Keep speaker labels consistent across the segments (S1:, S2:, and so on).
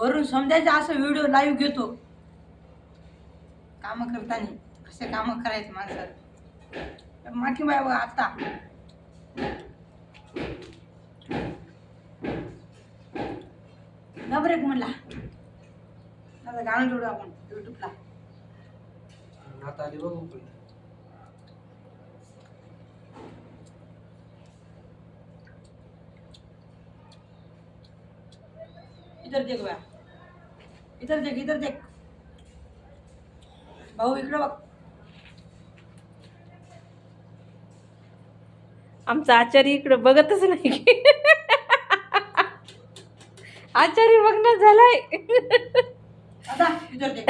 S1: वरून समजायचं असं व्हिडिओ लाईव्ह घेतो काम करताना कसे काम करायचे माणसाला माठी बाय बघा आता नबरेक म्हणला आता गाणं जोडू आपण युट्यूबला
S2: आता आली बघू
S1: इधर देख बा इधर देख भाऊ इकडे बघ
S3: आमचा आचार्य इकडे बघतच नाही की आचार्य बघण्यात झालाय
S1: आता इधर देख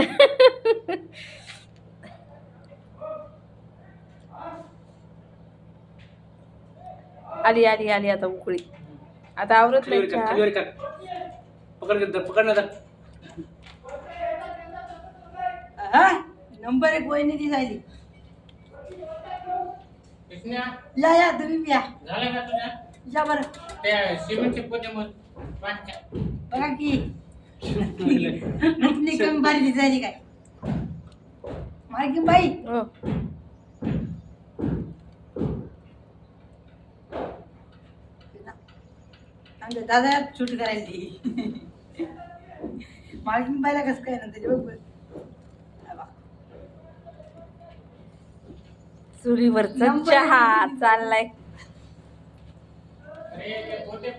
S3: आली आली आली आता उकळी आता आवरत नाही चहा.
S2: पकड ना
S1: हा नंबर 1 वहिनी ती झाली या तुम्ही बी या
S4: झालं का तुझ्या
S1: या बरं
S4: त्या सिमेंटचे पोते मग
S1: बघा की नटली कमी बारी झाली काय मालकीन बाई
S3: हो.
S1: आमच्या दादा शूट करायला ती मालकीन बाईला कसं काय नंतर बघ
S3: चुलीवरचा
S1: नंबर
S3: चहा
S1: किती?
S3: चाललाय
S4: अरे ते पोते